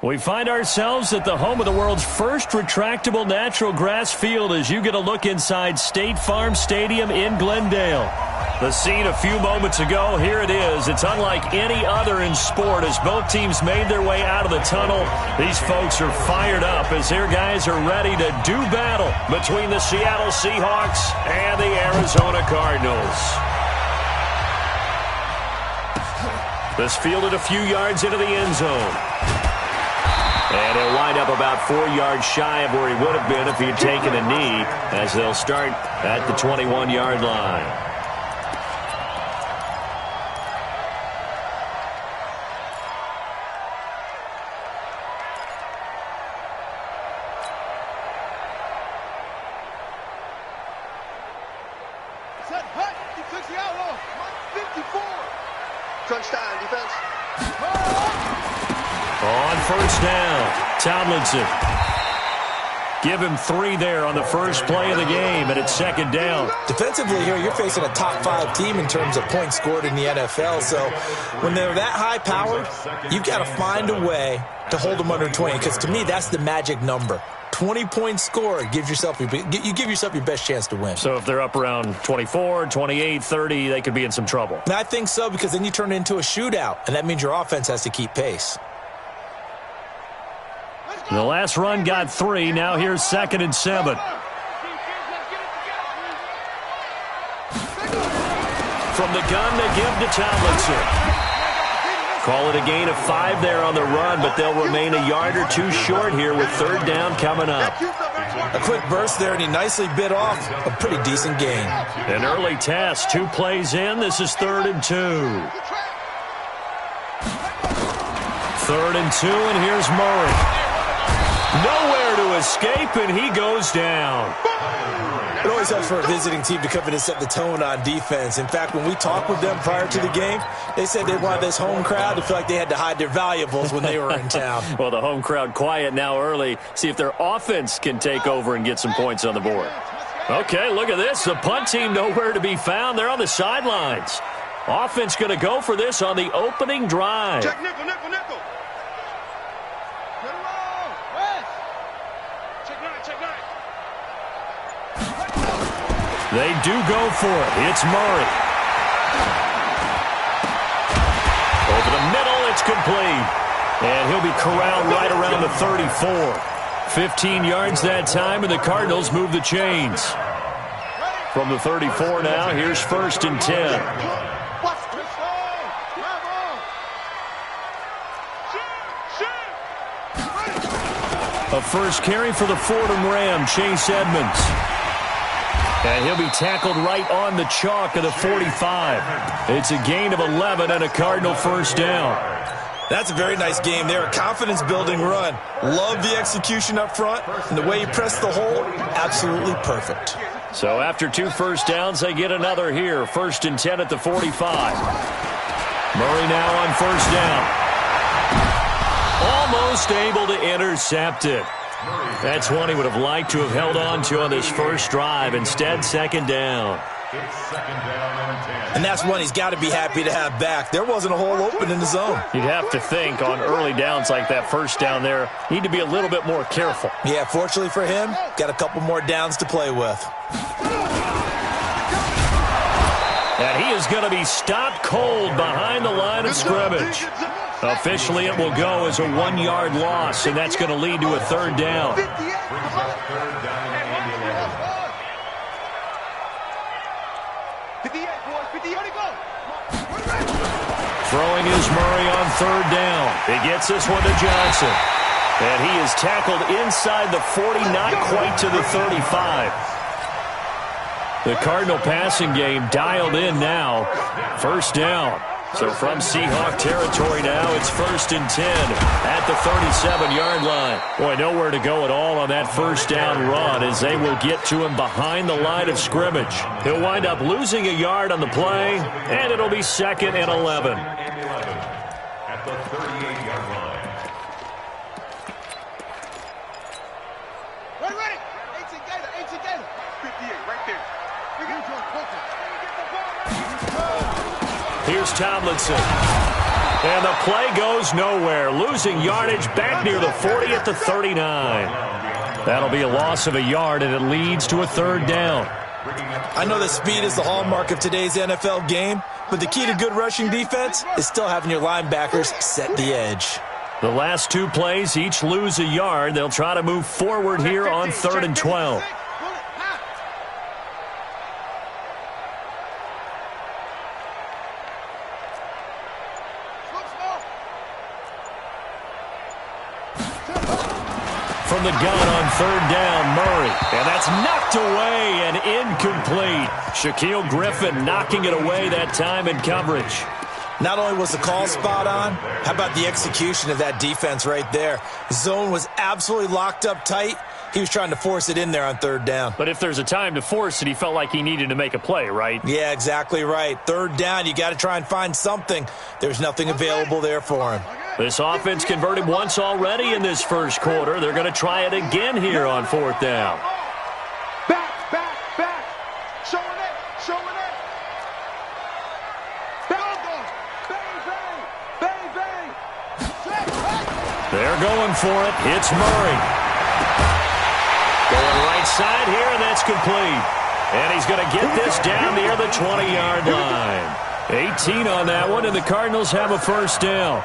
We find ourselves at the home of the world's first retractable natural grass field as you get a look inside State Farm Stadium in Glendale. The scene a few moments ago, here it is. It's unlike any other in sport as both teams made their way out of the tunnel. These folks are fired up as their guys are ready to do battle between the Seattle Seahawks and the Arizona Cardinals. This fielded a few yards into the end zone. And he'll wind up about 4 yards shy of where he would have been if he had taken a knee, as they'll start at the 21-yard line. On first down, Tomlinson. Give him 3 there on the first play of the game, and it's second down. Defensively here, you're facing a top-5 team in terms of points scored in the NFL, so when they're that high-powered, you've got to find a way to hold them under 20, because to me, that's the magic number. 20 points scored, you give yourself your best chance to win. So if they're up around 24, 28, 30, they could be in some trouble. And I think so, because then you turn it into a shootout, and that means your offense has to keep pace. The last run got 3. Now here's 2nd and 7. From the gun, they give to Tomlinson. Call it a gain of 5 there on the run, but they'll remain a yard or 2 short here with 3rd down coming up. A quick burst there, and he nicely bit off a pretty decent gain. An early test, 2 plays in. This is 3rd and 2. 3rd and 2, and here's Murray. Nowhere to escape, and he goes down. It always helps for a visiting team to come in and set the tone on defense. In fact, when we talked with them prior to the game, they said they wanted this home crowd to feel like they had to hide their valuables when they were in town. Well, the home crowd quiet now early. See if their offense can take over and get some points on the board. Okay, look at this. The punt team nowhere to be found. They're on the sidelines. Offense going to go for this on the opening drive. Check nickel, nickel, nickel. They do go for it. It's Murray. Over the middle, it's complete. And he'll be corralled right around the 34. 15 yards that time, and the Cardinals move the chains. From the 34 now, here's 1st and 10. A first carry for the Fordham Ram, Chase Edmonds. And he'll be tackled right on the chalk of the 45. It's a gain of 11 and a Cardinal 1st down. That's a very nice game there, a confidence-building run. Love the execution up front, and the way he pressed the hole, absolutely perfect. So after 2 first downs, they get another here. 1st and 10 at the 45. Murray now on 1st down. Almost able to intercept it. That's one he would have liked to have held on to on this first drive. Instead, 2nd down. And that's one he's got to be happy to have back. There wasn't a hole open in the zone. You'd have to think on early downs like that first down there, need to be a little bit more careful. Yeah, fortunately for him, got a couple more downs to play with. And he is going to be stopped cold behind the line of scrimmage. Officially, it will go as a 1-yard loss, and that's going to lead to a 3rd down. Throwing is Murray on 3rd down. He gets this one to Johnson. And he is tackled inside the 40, not quite to the 35. The Cardinal passing game dialed in now. 1st down. So from Seahawk territory now, it's 1st and 10 at the 37-yard line. Boy, nowhere to go at all on that 1st down run as they will get to him behind the line of scrimmage. He'll wind up losing a yard on the play, and it'll be 2nd and 11. At the 38-yard line. Ready. 18 Gator. 58, right there. Here's Tomlinson. And the play goes nowhere. Losing yardage back near the 40 at the 39. That'll be a loss of a yard, and it leads to a third down. I know that speed is the hallmark of today's NFL game, but the key to good rushing defense is still having your linebackers set the edge. The last two plays each lose a yard. They'll try to move forward here on 3rd and 12. From the gun on 3rd down, Murray. And that's knocked away and incomplete. Shaquille Griffin knocking it away that time in coverage. Not only was the call spot on, how about the execution of that defense right there? Zone was absolutely locked up tight. He was trying to force it in there on 3rd down. But if there's a time to force it, he felt like he needed to make a play, right? Yeah, exactly right. 3rd down, you got to try and find something. There's nothing available there for him. This offense converted once already in this first quarter. They're going to try it again here on 4th down. Back. Showing it. Bang. They're going for it. It's Murray. Going right side here, and that's complete. And he's going to get this down near the 20-yard line. 18 on that one, and the Cardinals have a first down.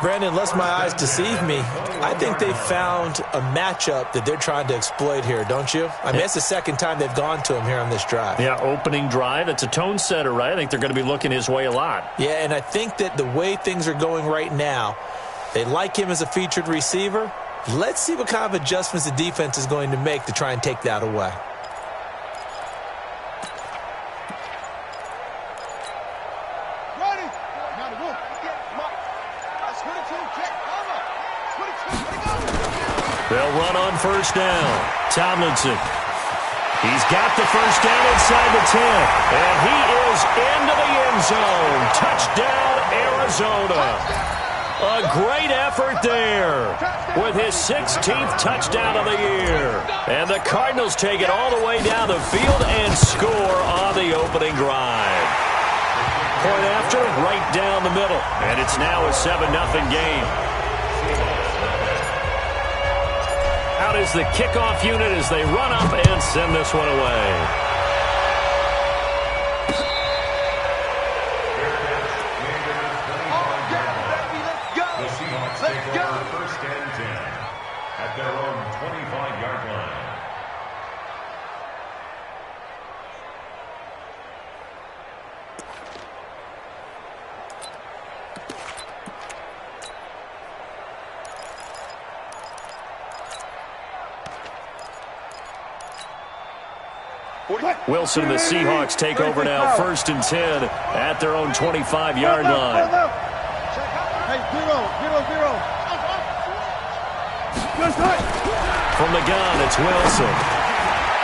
Brandon, lest my eyes deceive me, I think they found a matchup that they're trying to exploit here, don't you? I mean, it's the second time they've gone to him here on this drive. Yeah, opening drive. It's a tone setter, right? I think they're going to be looking his way a lot. Yeah, and I think that the way things are going right now, they like him as a featured receiver. Let's see what kind of adjustments the defense is going to make to try and take that away. They'll run on first down. Tomlinson. He's got the first down inside the 10. And he is into the end zone. Touchdown, Arizona. A great effort there with his 16th touchdown of the year. And the Cardinals take it all the way down the field and score on the opening drive. Point after, right down the middle. And it's now a 7-0 game. Out is the kickoff unit as they run up and send this one away. The Seahawks take over 1st and 10 at their own 25-yard line. Wilson and the Seahawks take over now 1st and 10 at their own 25-yard line. Hey, 0. From the gun, it's Wilson.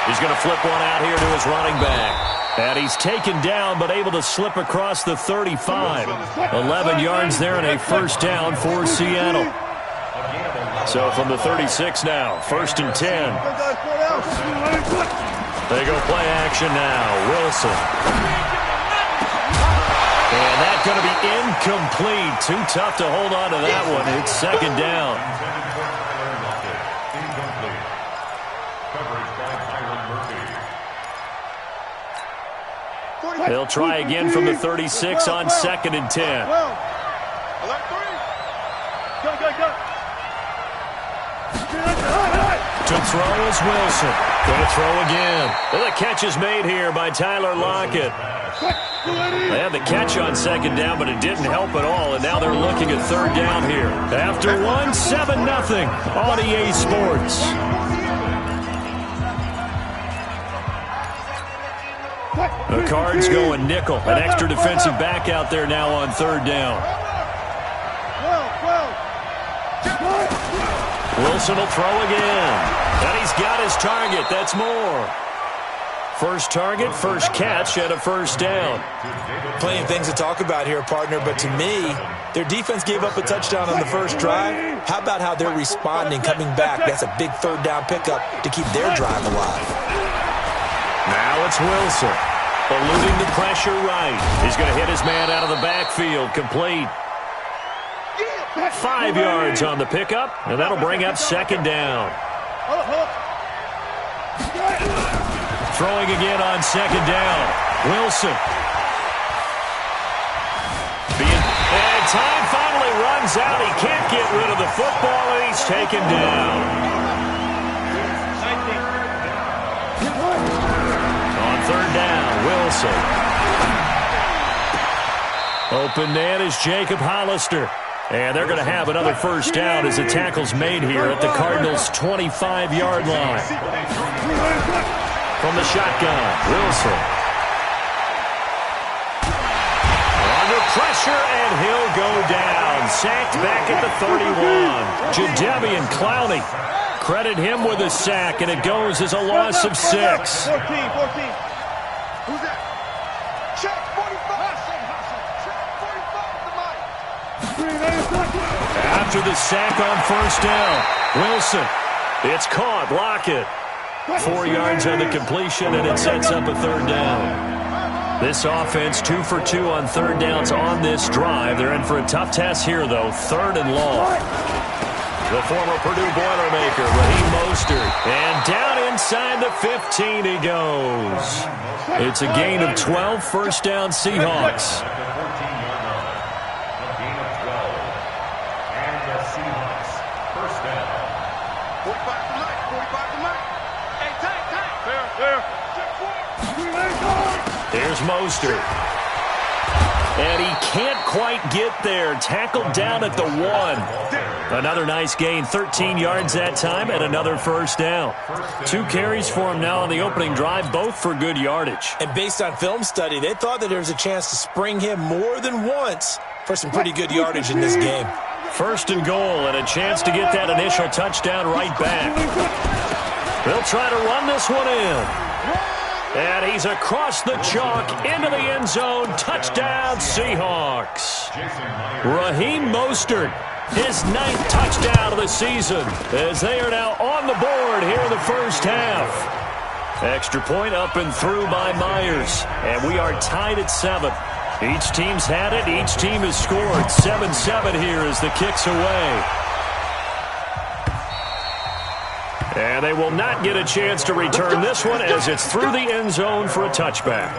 He's going to flip one out here to his running back. And he's taken down but able to slip across the 35. 11 yards there and a first down for Seattle. So from the 36 now, 1st and 10. They go play action now. Wilson. And that's going to be incomplete. Too tough to hold on to that one. It's 2nd down. They'll try again from the 36 on 2nd and 10. To throw is Wilson. Going to throw again. And the catch is made here by Tyler Lockett. They had the catch on 2nd down, but it didn't help at all, and now they're looking at 3rd down here. After one, 7-0 on EA Sports. The Cards going nickel. An extra defensive back out there now on 3rd down. Wilson will throw again. And he's got his target. That's more. First target, first catch, and a first down. Plenty of things to talk about here, partner, but to me, their defense gave up a touchdown on the first drive. How about how they're responding, coming back? That's a big 3rd down pickup to keep their drive alive. Now it's Wilson. Eluding the pressure right. He's going to hit his man out of the backfield. Complete. 5 yards on the pickup, and that'll bring up second down. Throwing again on second down. Wilson. And time finally runs out. He can't get rid of the football, and he's taken down. On third down, Wilson. Open man is Jacob Hollister. And they're going to have another first down as the tackle's made here at the Cardinals' 25-yard line. From the shotgun, Wilson. Under pressure, and he'll go down. Sacked back at the 31. Jadeveon Clowney. Credit him with a sack, and it goes as a loss of 6. 14. Who's that? Check 45. Check 45 to Mike. After the sack on first down, Wilson. It's caught. Lockett. 4 yards on the completion, and it sets up a third down. This offense 2 for 2 on third downs on this drive. They're in for a tough task here, though. 3rd and long. The former Purdue Boilermaker, Raheem Mostert. And down inside the 15 he goes. It's a gain of 12, first down Seahawks. There's Mostert. And he can't quite get there. Tackled down at the 1. Another nice gain. 13 yards that time and another first down. 2 carries for him now on the opening drive, both for good yardage. And based on film study, they thought that there was a chance to spring him more than once for some pretty good yardage in this game. 1st and goal and a chance to get that initial touchdown right back. They'll try to run this one in. And he's across the chalk into the end zone. Touchdown, Seahawks. Raheem Mostert, his 9th touchdown of the season, as they are now on the board here in the first half. Extra point up and through by Myers. And we are tied at 7. Each team's had it. Each team has scored. 7-7 here as the kick's away. And they will not get a chance to return this one as it's through the end zone for a touchback.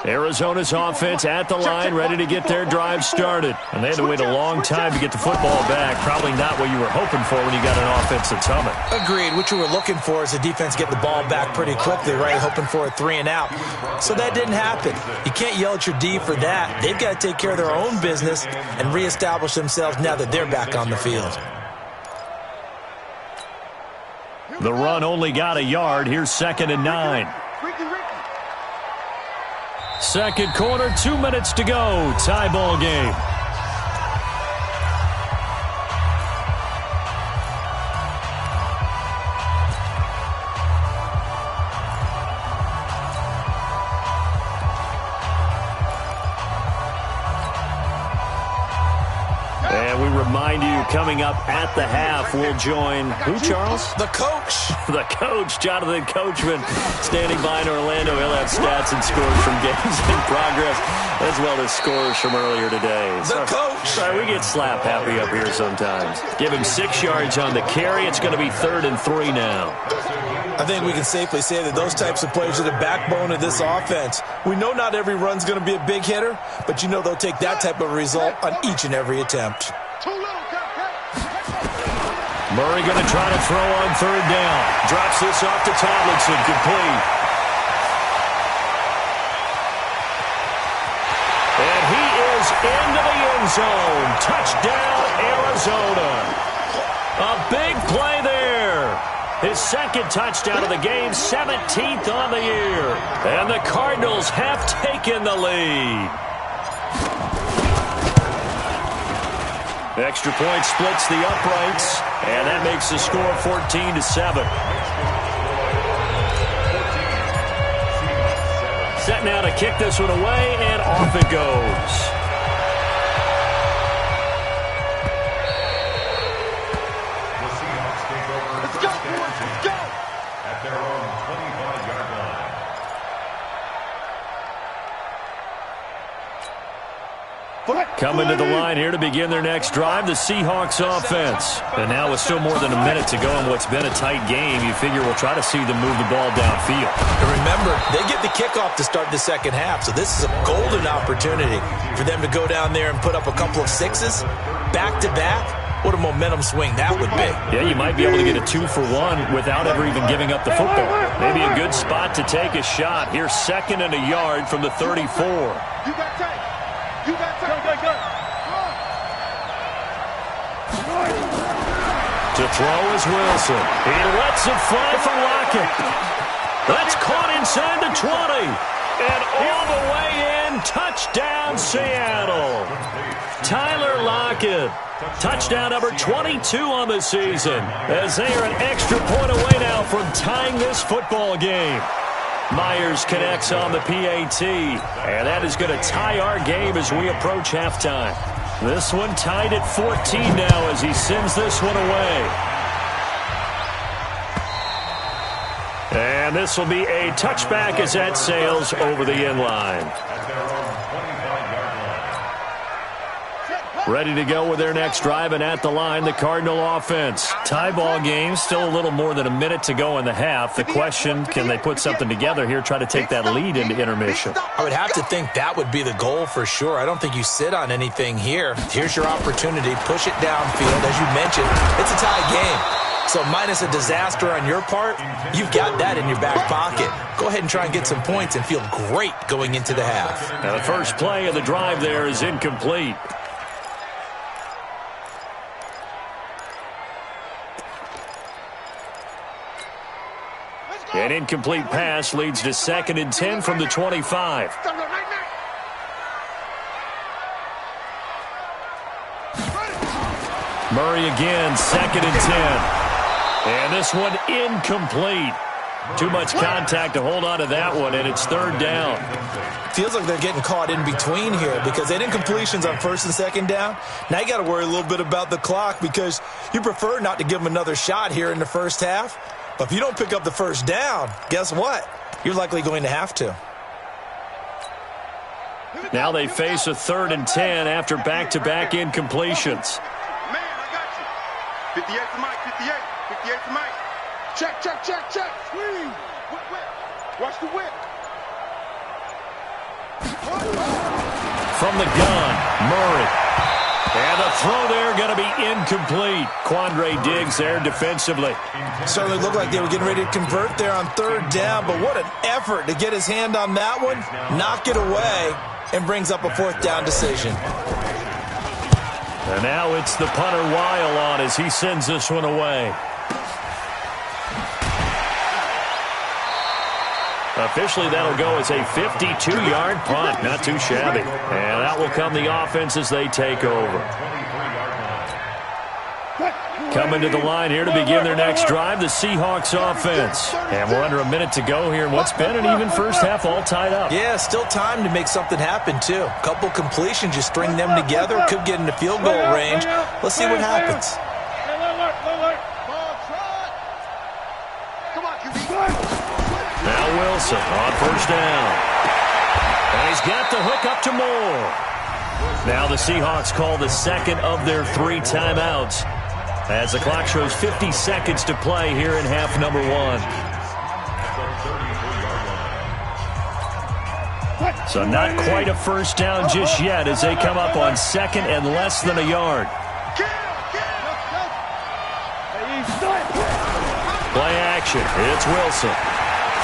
Arizona's offense at the line, ready to get their drive started. And they had to wait a long time to get the football back. Probably not what you were hoping for when you got an offense that's humming. Agreed. What you were looking for is the defense get the ball back pretty quickly, right? Hoping for a 3 and out. So that didn't happen. You can't yell at your D for that. They've got to take care of their own business and reestablish themselves now that they're back on the field. The run only got a yard. Here's 2nd and 9. Second quarter, 2 minutes to go. Tie ball game. And we remind you, coming up at the half, we'll join who, Charles? The coach. The coach, Jonathan Coachman, standing by in Orlando. He'll have stats and scores from games in progress, as well as scores from earlier today. The coach. Sorry, we get slap happy up here sometimes. Give him 6 yards on the carry. It's going to be 3rd and 3 now. I think we can safely say that those types of players are the backbone of this offense. We know not every run's going to be a big hitter, but you know they'll take that type of result on each and every attempt. Murray going to try to throw on 3rd down. Drops this off to Tomlinson. Complete. And he is into the end zone. Touchdown, Arizona. A big play there. His 2nd touchdown of the game, 17th on the year. And the Cardinals have taken the lead. Extra point splits the uprights, and that makes the score 14-7. Set now to kick this one away, and off it goes. At their own Coming to the line here to begin their next drive, the Seahawks offense. And now with still more than a minute to go in what's been a tight game, you figure we'll try to see them move the ball downfield. And remember, they get the kickoff to start the second half, so this is a golden opportunity for them to go down there and put up a couple of sixes back-to-back. What a momentum swing that would be. Yeah, you might be able to get a 2-for-1 without ever even giving up the football. Maybe a good spot to take a shot. Here's 2nd and a yard from the 34. You got time. You got time. Go. To throw is Wilson. He lets it fly for Lockett. That's caught inside the 20. And all the way in, touchdown Seattle. Tyler Lockett. Touchdown number 22 on the season, as they are an extra point away now from tying this football game. Myers connects on the PAT, and that is going to tie our game as we approach halftime. This one tied at 14 now as he sends this one away. And this will be a touchback as that sails over the end line. Ready to go with their next drive, and at the line, the Cardinal offense. Tie ball game, still a little more than a minute to go in the half. The question, can they put something together here, try to take that lead into intermission? I would have to think that would be the goal for sure. I don't think you sit on anything here. Here's your opportunity. Push it downfield. As you mentioned, it's a tie game. So minus a disaster on your part, you've got that in your back pocket. Go ahead and try and get some points and feel great going into the half. Now the first play of the drive there is incomplete. An incomplete pass leads to 2nd and 10 from the 25. Murray again, 2nd and 10. And this one incomplete. Too much contact to hold on to that one, and it's 3rd down. Feels like they're getting caught in between here because they had incompletions on 1st and 2nd down. Now you got to worry a little bit about the clock because you prefer not to give them another shot here in the first half. But if you don't pick up the 1st down, guess what? You're likely going to have to. Now they face a 3rd and 10 after back-to-back incompletions. Man, I got you. 58 to Mike, 58. 58 to Mike. Check. Swing. Whip. Watch the whip. From the gun, Murray. And the throw there going to be incomplete. Quandre Diggs there defensively. Certainly looked like they were getting ready to convert there on 3rd down, but what an effort to get his hand on that one, knock it away, and brings up a 4th down decision. And now it's the punter Weil on as he sends this one away. Officially, that'll go as a 52-yard punt. Not too shabby. And that will come the offense as they take over. Coming to the line here to begin their next drive, the Seahawks offense. And we're under a minute to go here in what's been an even first half, all tied up. Yeah, still time to make something happen, too. A couple completions, you string them together, could get into field goal range. Let's see what happens. Now Wilson on 1st down. And he's got the hook up to Moore. Now the Seahawks call the 2nd of their 3 timeouts as the clock shows 50 seconds to play here in half number 1. So not quite a 1st down just yet as they come up on 2nd and less than a yard. Play action. It's Wilson.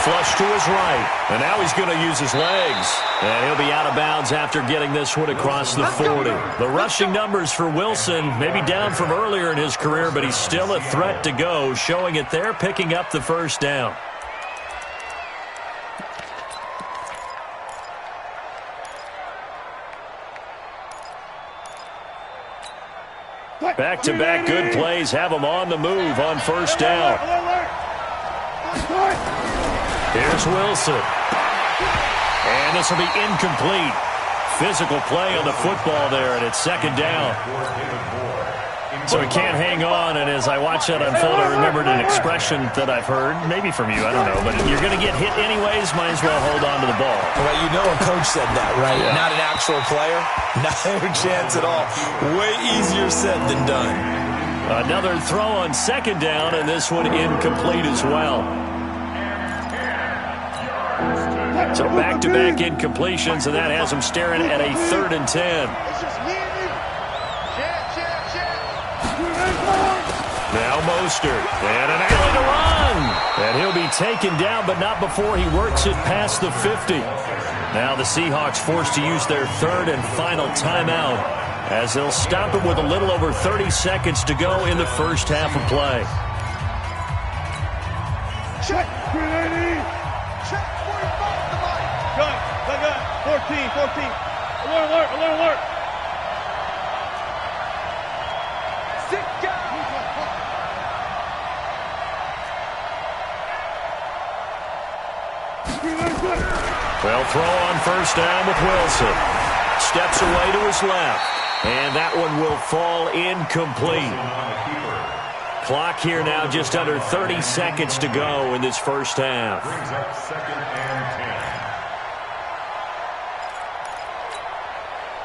Flush to his right. And now he's going to use his legs. And he'll be out of bounds after getting this one across the 40. The rushing numbers for Wilson maybe down from earlier in his career, but he's still a threat to go, showing it there, picking up the 1st down. Back-to-back good plays have him on the move on 1st down. Here's Wilson. And this will be incomplete. Physical play on the football there, and it's 2nd down. So he can't hang on, and as I watch that unfold, I remembered an expression that I've heard, maybe from you, I don't know, but you're going to get hit anyways, might as well hold on to the ball. Well, you know a coach said that, right? Yeah. Not an natural player? Not a chance at all. Way easier said than done. Another throw on second down, and this one incomplete as well. So back-to-back incompletions, and that has them staring at a 3rd and 10. Now Mostert, and an alley to run. And he'll be taken down, but not before he works it past the 50. Now the Seahawks forced to use their 3rd and final timeout, as they'll stop it with a little over 30 seconds to go in the first half of play. Check, 380. Check, 45. Gun. 14. Alert. Sit down. Well, throw on first down with Wilson. Steps away to his left. And that one will fall incomplete. Clock here now just under 30 seconds to go in this first half. Brings up 2nd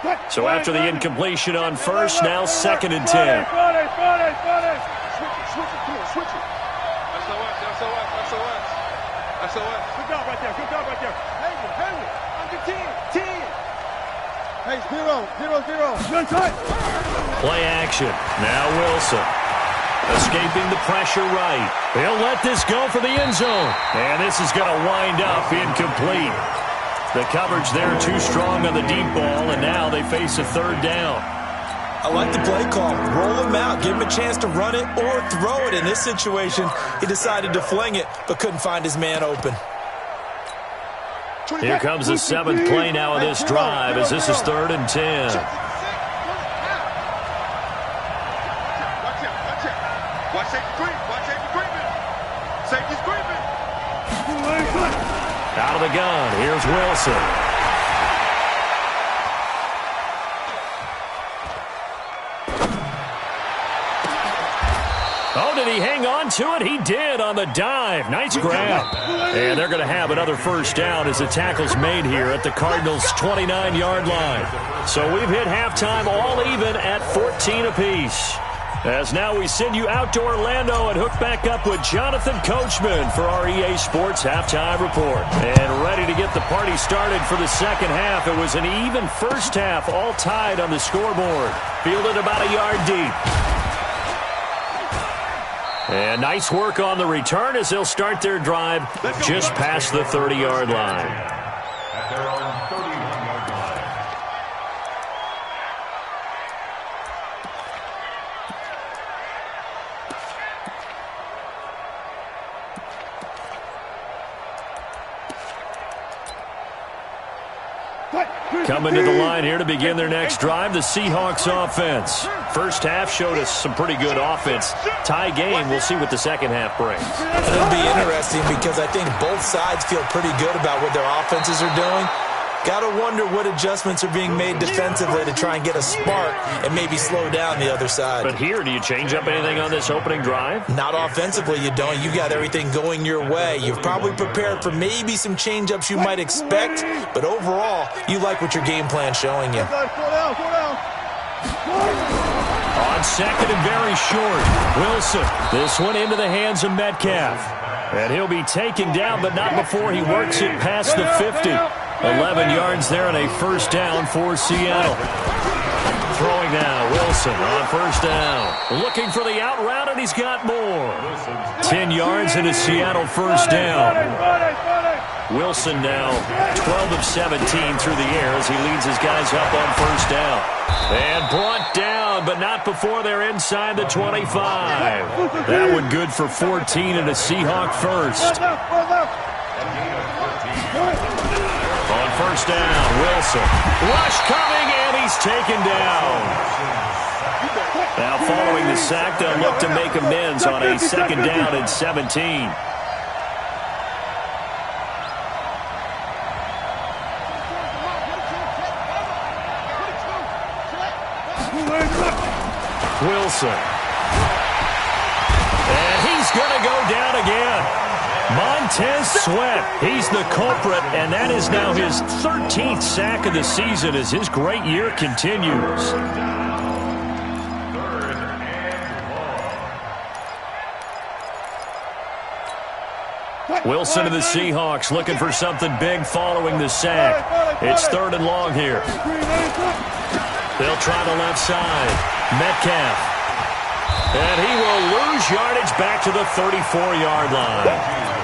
and 10. So after the incompletion on first, now 2nd and 10. Switch it. SOS. Good job right there. Henry. Under 10. Hey, 0. Good tight. Play action. Now Wilson. Escaping the pressure right. He'll let this go for the end zone. And this is going to wind up incomplete. The coverage there too strong on the deep ball, and now they face a 3rd down. I like the play call. Roll him out. Give him a chance to run it or throw it. In this situation, he decided to fling it, but couldn't find his man open. Here comes the 7th play now of this drive, as this is 3rd and 10. Watch safety creeping. Safety's creeping. Out of the gun, here's Wilson. Oh, did he hang on to it? He did on the dive. Nice grab. And they're going to have another first down as the tackle's made here at the Cardinals' 29-yard line. So we've hit halftime all even at 14 apiece. As now we send you out to Orlando and hook back up with Jonathan Coachman for our EA Sports Halftime Report. And ready to get the party started for the second half. It was an even first half, all tied on the scoreboard. Fielded about a yard deep. And nice work on the return as they'll start their drive just past the 30-yard line. At their own 31-yard line. Coming to the line here to begin their next drive, the Seahawks offense. First half showed us some pretty good offense. Tie game, we'll see what the second half brings. It'll be interesting because I think both sides feel pretty good about what their offenses are doing. Got to wonder what adjustments are being made defensively to try and get a spark and maybe slow down the other side. But here, do you change up anything on this opening drive? Not offensively, you don't. You got everything going your way. You've probably prepared for maybe some change-ups you might expect, but overall, you like what your game plan's showing you. On second and very short, Wilson. This one into the hands of Metcalf. And he'll be taken down, but not before he works it past the 50. 11 yards there and a first down for Seattle. Throwing now, Wilson on first down. Looking for the out route, and he's got more. 10 yards and a Seattle first down. Wilson now 12 of 17 through the air as he leads his guys up on first down. And brought down, but not before they're inside the 25. That one good for 14 and a Seahawk first. On first down, Wilson. Rush coming, and he's taken down. Now following the sack, they'll look to make amends on a second down and 17. Wilson. And he's going to go down again. Montez Sweat, he's the culprit, and that is now his 13th sack of the season as his great year continues. Wilson of the Seahawks looking for something big following the sack. It's 3rd and long here. They'll try the left side. Metcalf. And he will lose yardage back to the 34-yard line.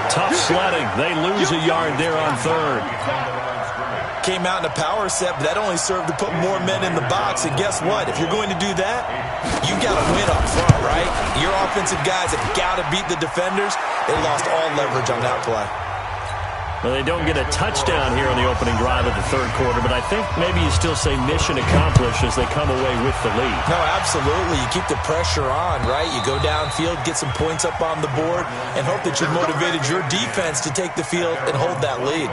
Tough sledding. They lose a yard there on 3rd. Came out in a power set, but that only served to put more men in the box. And guess what? If you're going to do that, you got to win up front, right? Your offensive guys have got to beat the defenders. They lost all leverage on that play. Well, they don't get a touchdown here on the opening drive of the 3rd quarter, but I think maybe you still say mission accomplished as they come away with the lead. No, absolutely. You keep the pressure on, right? You go downfield, get some points up on the board, and hope that you've motivated your defense to take the field and hold that lead.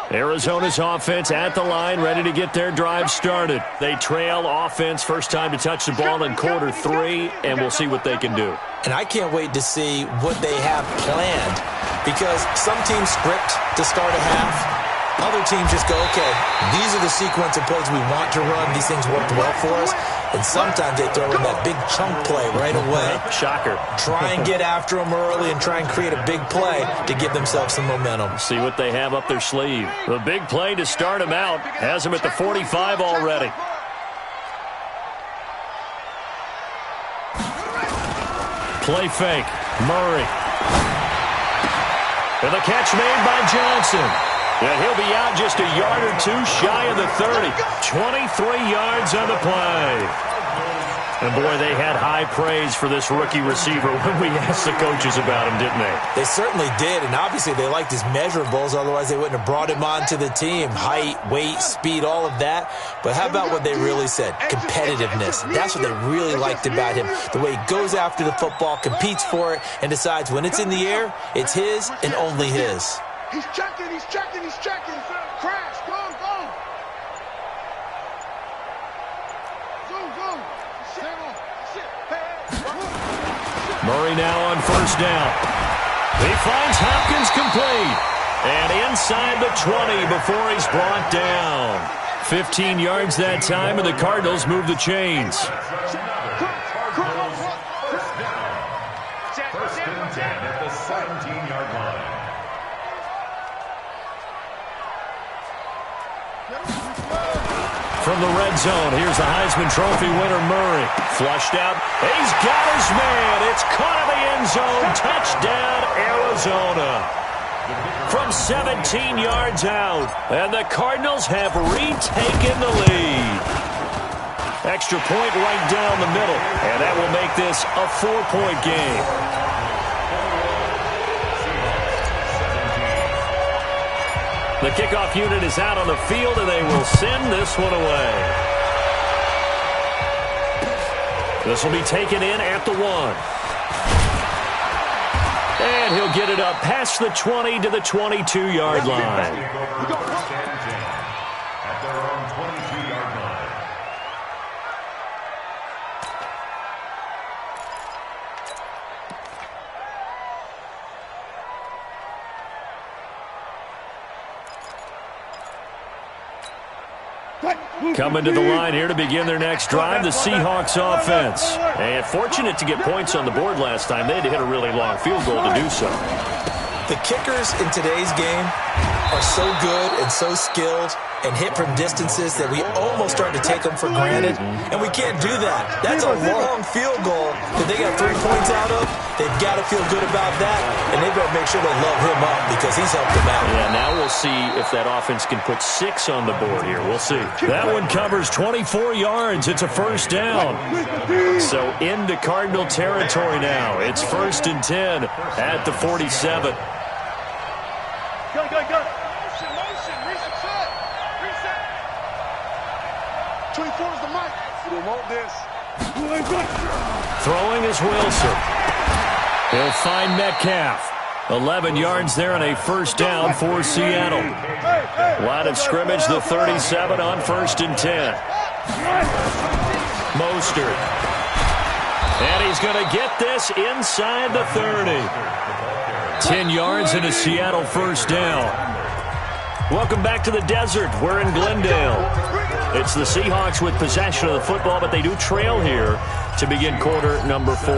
Arizona's offense at the line, ready to get their drive started. They trail offense, first time to touch the ball in quarter 3, and we'll see what they can do. And I can't wait to see what they have planned, because some teams script to start a half. Other teams just go, okay, these are the sequence of plays we want to run. These things worked well for us. And sometimes they throw in that big chunk play right away. Shocker. Try and get after them early and try and create a big play to give themselves some momentum. See what they have up their sleeve. The big play to start them out has them at the 45 already. Play fake. Murray. And the catch made by Johnson. And he'll be out just a yard or 2 shy of the 30. 23 yards on the play. And, boy, they had high praise for this rookie receiver when we asked the coaches about him, didn't they? They certainly did, and obviously they liked his measurables. Otherwise, they wouldn't have brought him onto the team. Height, weight, speed, all of that. But how about what they really said? Competitiveness. That's what they really liked about him. The way he goes after the football, competes for it, and decides when it's in the air, it's his and only his. He's checking, he's checking, he's checking. Crash, go, go. Zoom, zoom. Murray now on first down. He finds Hopkins complete. And inside the 20 before he's brought down. 15 yards that time, and the Cardinals move the chains. First and 10 at the 17-yard line. From the red zone, here's the Heisman Trophy winner, Murray. Flushed out. He's got his man. It's caught in the end zone. Touchdown, Arizona. From 17 yards out. And the Cardinals have retaken the lead. Extra point right down the middle. And that will make this a 4-point game. The kickoff unit is out on the field, and they will send this one away. This will be taken in at the 1. And he'll get it up past the 20 to the 22-yard line. At their own 22-yard line. Coming to the line here to begin their next drive, the Seahawks offense. And fortunate to get points on the board last time. They had to hit a really long field goal to do so. The kickers in today's game are so good and so skilled and hit from distances that we almost start to take them for granted, and we can't do that. That's a long field goal that they got 3 points out of. They've got to feel good about that, and they've got to make sure they love him up because he's helped them out. Yeah, now we'll see if that offense can put 6 on the board here. We'll see. That one covers 24 yards. It's a first down. So into Cardinal territory now. It's 1st and 10 at the 47. Go, go, go. Motion, reset. Reset. 24 is the mic. We want this. Throwing is Wilson. He'll find Metcalf. 11 yards there and a first down for Seattle. Line of scrimmage, the 37 on 1st and 10. Mostert. And he's going to get this inside the 30. 10 yards and a Seattle first down. Welcome back to the desert. We're in Glendale. It's the Seahawks with possession of the football, but they do trail here to begin quarter number 4.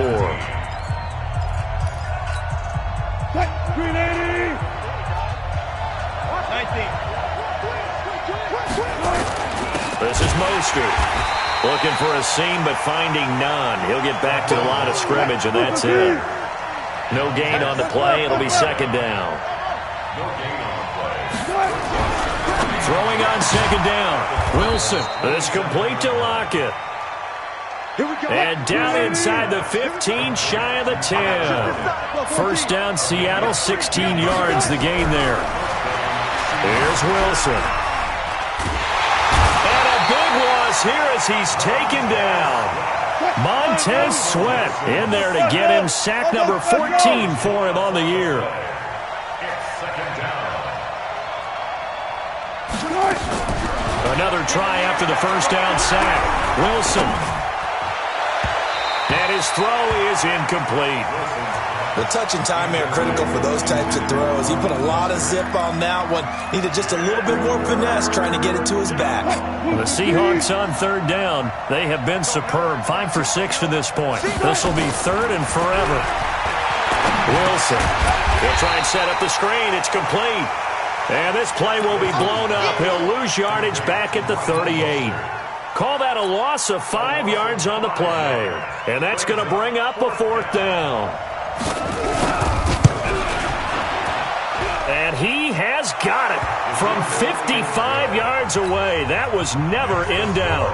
This is Mostert. Looking for a seam, but finding none. He'll get back to the line of scrimmage, and that's it. No gain on the play. It'll be second down. Throwing on second down. Wilson. This complete to Lockett. And down inside the 15, shy of the 10. First down, Seattle, 16 yards the gain there. Here's Wilson. And a big loss here as he's taken down. Montez Sweat in there to get him. Sack number 14 for him on the year. Another try after the first down sack. Wilson. And his throw is incomplete. The touch and time are critical for those types of throws. He put a lot of zip on that one. Needed just a little bit more finesse trying to get it to his back. The Seahawks on third down. They have been superb. 5 for 6 to this point. This will be third and forever. Wilson. He'll try and set up the screen. It's complete. And this play will be blown up. He'll lose yardage back at the 38. Call that a loss of 5 yards on the play. And that's going to bring up a fourth down. And he has got it from 55 yards away. That was never in doubt.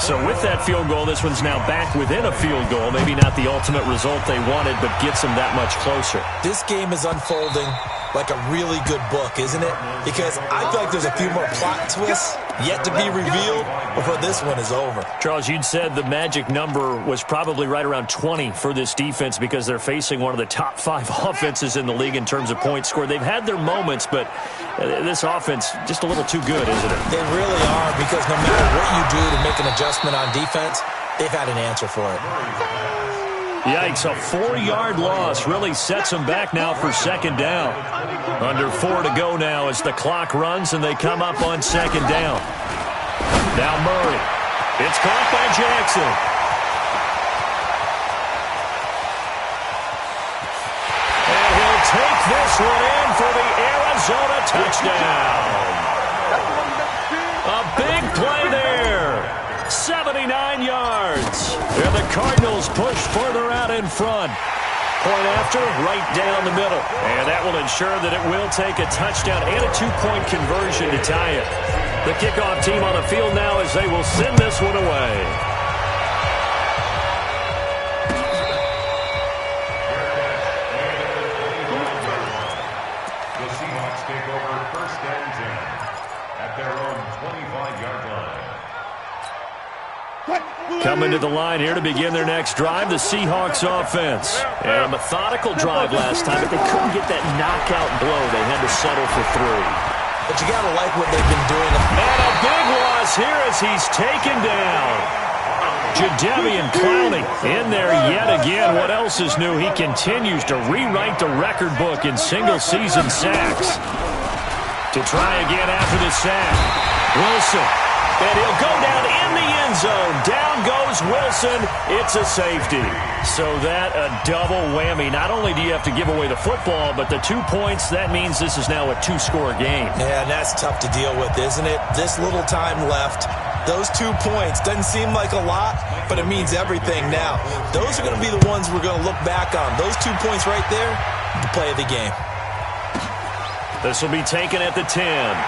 So with that field goal, this one's now back within a field goal. Maybe not the ultimate result they wanted, but gets them that much closer. This game is unfolding like a really good book, isn't it? Because I feel like there's a few more plot twists yet to be revealed before this one is over. Charles, you'd said the magic number was probably right around 20 for this defense because they're facing one of the top 5 offenses in the league in terms of points scored. They've had their moments, but this offense just a little too good, isn't it? They really are, because no matter what you do to make an adjustment on defense, they've had an answer for it. Yikes, a 4-yard loss really sets them back now for second down. Under 4 to go now as the clock runs and they come up on second down. Now Murray. It's caught by Jackson. And he'll take this one in for the Arizona touchdown. A big play there. 79 yards. And the Cardinals push further out in front. Point after, right down the middle. And that will ensure that it will take a touchdown and a 2-point conversion to tie it. The kickoff team on the field now as they will send this one away. The Seahawks take over 1st and 10 at their own 25-yard line. Coming to the line here to begin their next drive, the Seahawks offense. And a methodical drive last time, but they couldn't get that knockout blow. They had to settle for 3. But you got to like what they've been doing. And a big loss here as he's taken down. Jadeveon Clowney in there yet again. What else is new? He continues to rewrite the record book in single-season sacks. To try again after the sack. Wilson. And he'll go down in the end zone. Down goes Wilson. It's a safety. So that a double whammy. Not only do you have to give away the football, but the 2 points, that means this is now a 2-score game. Yeah, and that's tough to deal with, isn't it? This little time left. Those 2 points doesn't seem like a lot, but it means everything now. Those are going to be the ones we're going to look back on. Those 2 points right there, the play of the game. This will be taken at the 10.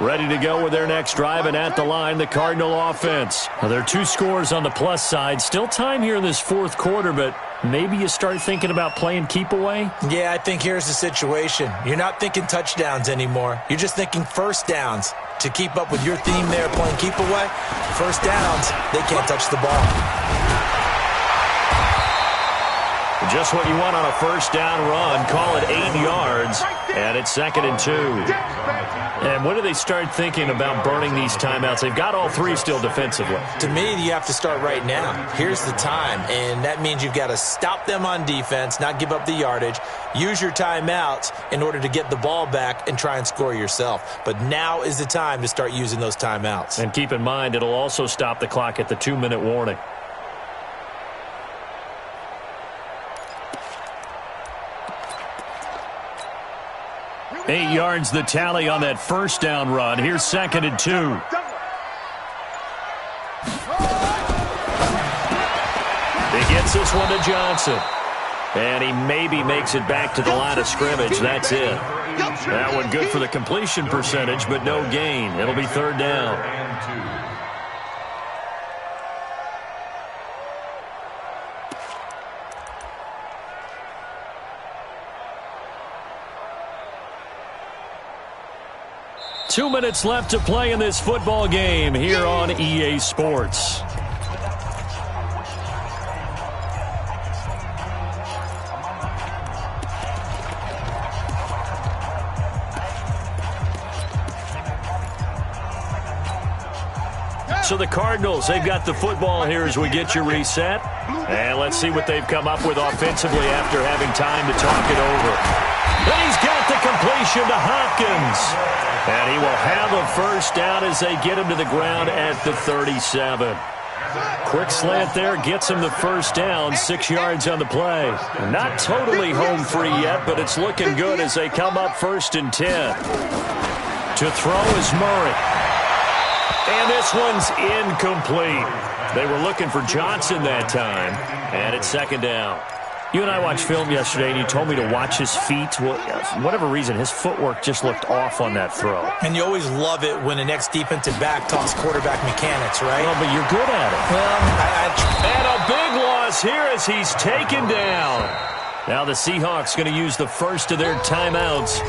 ready to go with their next drive, and at the line, the Cardinal offense. Well, there are 2 scores on the plus side. Still time here in this fourth quarter, but maybe you start thinking about playing keep away? Yeah, I think here's the situation. You're not thinking touchdowns anymore. You're just thinking first downs. To keep up with your theme there, playing keep away, first downs, they can't touch the ball. Just what you want on a first down run. Call it 8 yards, and it's 2nd and 2. And when do they start thinking about burning these timeouts? They've got all 3 still defensively. To me, you have to start right now. Here's the time, and that means you've got to stop them on defense, not give up the yardage, use your timeouts in order to get the ball back and try and score yourself. But now is the time to start using those timeouts. And keep in mind, it'll also stop the clock at the 2-minute warning. Eight yards the tally on that first down run. Here's 2nd and 2. He gets this one to Johnson. And he maybe makes it back to the line of scrimmage. That's it. That one good for the completion percentage, but no gain. It'll be 3rd down. 2 minutes left to play in this football game here on EA Sports. So the Cardinals, they've got the football here as we get you reset. And let's see what they've come up with offensively after having time to talk it over. And he's got the completion to Hopkins. And he will have a first down as they get him to the ground at the 37. Quick slant there gets him the first down, 6 yards on the play. Not totally home free yet, but it's looking good as they come up 1st and 10. To throw is Murray. And this one's incomplete. They were looking for Johnson that time, and it's 2nd down. You and I watched film yesterday, and you told me to watch his feet. Well, for whatever reason, his footwork just looked off on that throw. And you always love it when the next defensive back talks quarterback mechanics, right? Well, but you're good at it. Well, And a big loss here as he's taken down. Now the Seahawks going to use the first of their timeouts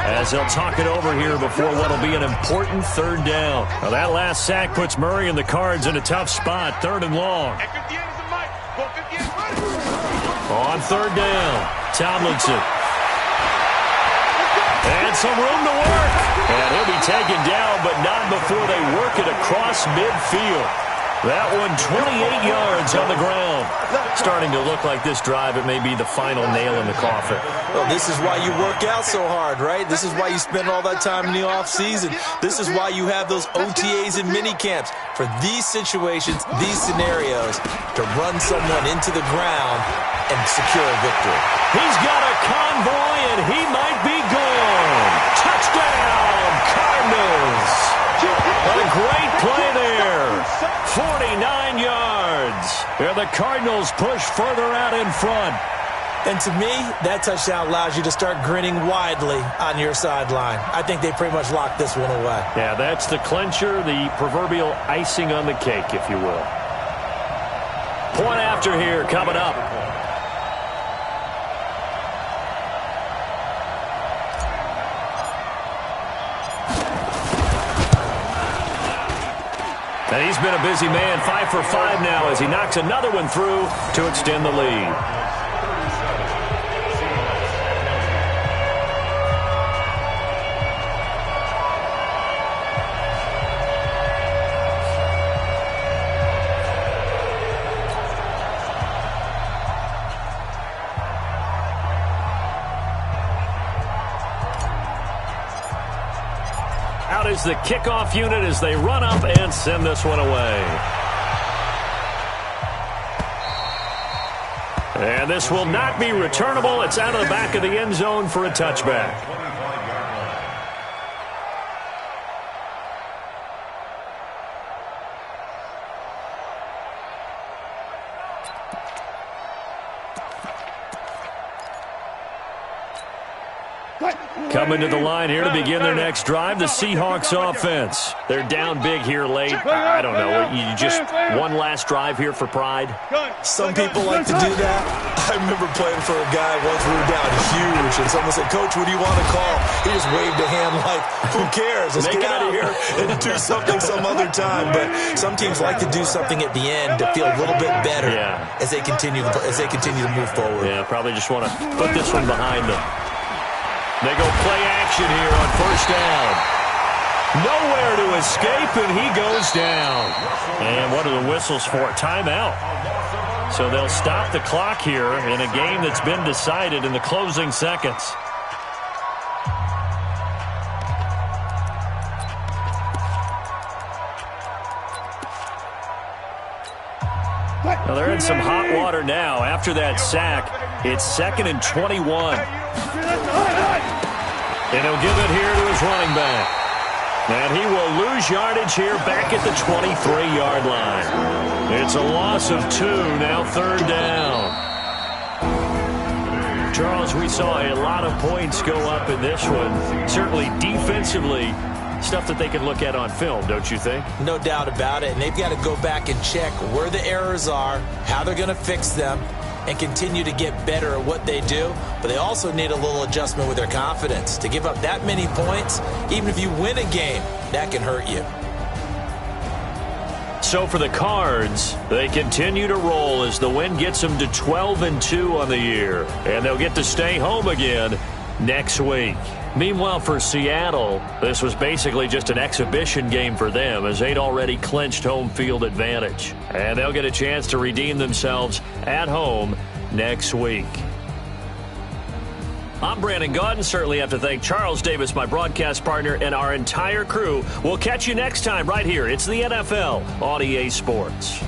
as they'll talk it over here before what will be an important 3rd down. Now that last sack puts Murray and the Cards in a tough spot, 3rd and long. On 3rd down, Tomlinson. And some room to work. And he'll be taken down, but not before they work it across midfield. That one 28 yards on the ground. Starting to look like this drive, it may be the final nail in the coffin. Well, this is why you work out so hard, right? This is why you spend all that time in the offseason. This is why you have those OTAs and mini camps. For these situations, these scenarios, to run someone into the ground and secure a victory. He's got a convoy, and he might be gone. Touchdown, Cardinals. A great play there. 49 yards. And the Cardinals push further out in front. And to me, that touchdown allows you to start grinning widely on your sideline. I think they pretty much locked this one away. Yeah, that's the clincher, the proverbial icing on the cake, if you will. Point after here coming up. And he's been a busy man, 5 for 5 now as he knocks another one through to extend the lead. Out is the kickoff unit as they run up and send this one away. And this will not be returnable. It's out of the back of the end zone for a touchback. Coming to the line here to begin their next drive, the Seahawks offense. They're down big here late. I don't know. You just one last drive here for pride? Some people like to do that. I remember playing for a guy once we were down huge, and someone said, "Coach, what do you want to call?" He just waved a hand like, who cares? Let's get out of here and do something some other time. But some teams like to do something at the end to feel a little bit better as they continue to move forward. Yeah, probably just want to put this one behind them. They go play action here on first down. Nowhere to escape, and he goes down. And what are the whistles for? Timeout. So they'll stop the clock here in a game that's been decided in the closing seconds. Well, they're in some hot water now. After that sack, it's 2nd and 21. And he'll give it here to his running back. And he will lose yardage here back at the 23-yard line. It's a loss of 2, now 3rd down. Charles, we saw a lot of points go up in this one. Certainly defensively, stuff that they can look at on film, don't you think? No doubt about it. And they've got to go back and check where the errors are, how they're going to fix them, and continue to get better at what they do. But they also need a little adjustment with their confidence. To give up that many points, even if you win a game, that can hurt you. So for the Cards, they continue to roll as the win gets them to 12-2 on the year. And they'll get to stay home again next week. Meanwhile, for Seattle, this was basically just an exhibition game for them as they'd already clinched home field advantage. And they'll get a chance to redeem themselves at home next week. I'm Brandon Gaudin. Certainly have to thank Charles Davis, my broadcast partner, and our entire crew. We'll catch you next time right here. It's the NFL on EA Sports.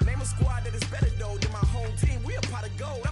Name a squad that is better though than my home team. We a pot of gold.